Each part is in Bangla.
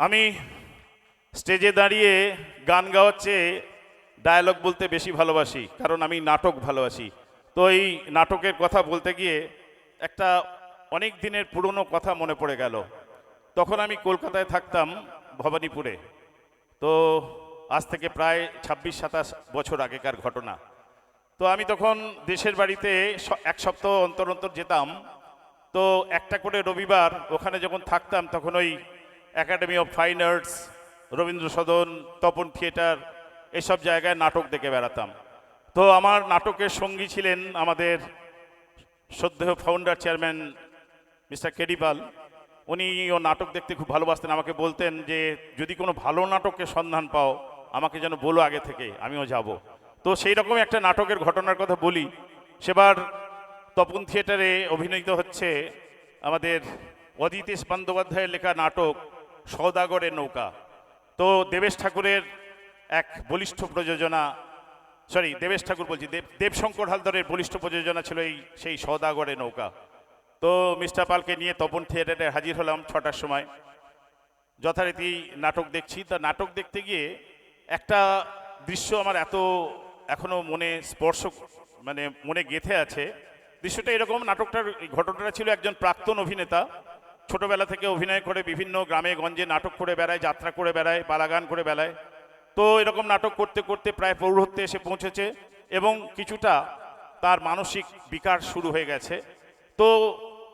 আমি স্টেজে দাঁড়িয়ে গান গাওয়ার চেয়ে ডায়ালগ বলতে বেশি ভালোবাসি, কারণ আমি নাটক ভালোবাসি। তো এই নাটকের কথা বলতে গিয়ে একটা অনেক দিনের পুরনো কথা মনে পড়ে গেল। তখন আমি কলকাতায় থাকতাম, ভবানীপুরে। তো আজ থেকে প্রায় 26-27 বছর আগেকার ঘটনা। তো আমি তখন দেশের বাড়িতে এক সপ্তাহ অন্তর অন্তর যেতাম। তো একটা করে রবিবার ওখানে যখন থাকতাম তখন ওই academy of fine arts, Rabindra Sadan, Tapan theatre, এসব জায়গায় নাটক দেখে বেড়াতাম। তো আমার নাটকের সঙ্গী ছিলেন আমাদের শ্রদ্ধেয় ফাউন্ডার চেয়ারম্যান মিস্টার কেডি পাল। উনিও নাটক দেখতে খুব ভালোবাসতেন। আমাকে বলতেন যে যদি কোনো ভালো নাটকের সন্ধান পাও আমাকে যেন বলো আগে থেকে, আমিও যাব। তো সেই রকম একটা নাটকের ঘটনার কথা বলি। সেবার তপন থিয়েটারে অভিনীত হচ্ছে আমাদের অদিতেশ বন্দ্যোপাধ্যায়ের লেখা নাটক সওদাগরের নৌকা। তো দেবেশ ঠাকুরের এক বলিষ্ঠ প্রযোজনা, দেবেশ ঠাকুর বলছি, দেবশঙ্কর হালদারের বলিষ্ঠ প্রযোজনা ছিল সেই সওদাগরের নৌকা। তো মিস্টার পালকে নিয়ে তপন থিয়েটারে হাজির হলাম 6টার সময়। যথারীতি নাটক দেখছি। তা নাটক দেখতে গিয়ে একটা দৃশ্য আমার এত এখনো মনে স্পর্শ, মানে মনে গেঁথে আছে। দৃশ্যটা এরকম, নাটকটার ঘটনাটা ছিল একজন প্রাক্তন অভিনেতা ছোটবেলা থেকে অভিনয় করে বিভিন্ন গ্রামে গঞ্জে নাটক করে বেড়ায়, যাত্রা করে বেড়ায়, পালাগান করে বেড়ায়। তো এরকম নাটক করতে করতে প্রায় প্রৌঢ়ত্বে এসে পৌঁছেছে এবং কিছুটা তার মানসিক বিকার শুরু হয়ে গেছে। তো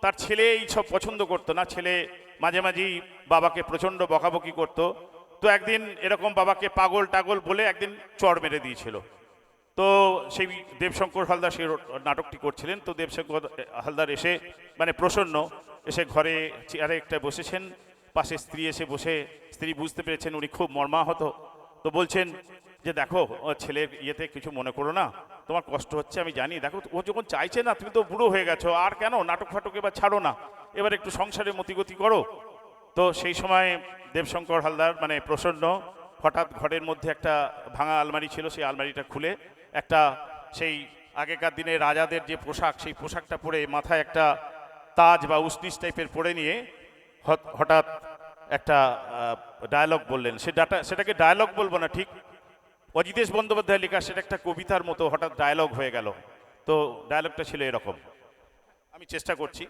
তার ছেলে এই সব পছন্দ করতো না। ছেলে মাঝে মাঝেই বাবাকে প্রচণ্ড বকাবকি করতো। তো একদিন এরকম বাবাকে পাগল টাগল বলে একদিন চড় মেরে দিয়েছিল। তো সেই দেবশঙ্কর হালদার সেই নাটকটি করছিলেন। তো দেবশঙ্কর হালদার এসে, মানে প্রসন্ন এসে ঘরে চেয়ারে একটা বসেছেন, পাশে স্ত্রী এসে বসে, স্ত্রী বুঝতে পেরেছেন উনি খুব মর্মাহত। তো বলছেন যে দেখো, ও ছেলের ইয়েতে কিছু মনে করো না, তোমার কষ্ট হচ্ছে আমি জানি, দেখো ও যখন চাইছে না, তুমি তো বুড়ো হয়ে গেছো, আর কেন নাটক ফাটক এবার ছাড়ো না, এবার একটু সংসারে মতিগতি করো। তো সেই সময় দেবশঙ্কর হালদার মানে প্রসন্ন হঠাৎ ঘরের মধ্যে একটা ভাঙা আলমারি ছিল, সেই আলমারিটা খুলে একটা সেই আগেকার দিনে রাজাদের যে পোশাক, সেই পোশাকটা পরে মাথায় একটা তাজ বা উসনিস টাইপের পরে নিয়ে হঠাৎ একটা ডায়ালগ বললেন। সেটাকে ডায়ালগ বলবো না, ঠিক অজিতেশ বন্দ্যোপাধ্যায় লেখা সেটা একটা কবিতার মতো হঠাৎ ডায়ালগ হয়ে গেল। তো ডায়ালগটা ছিল এরকম, আমি চেষ্টা করছি।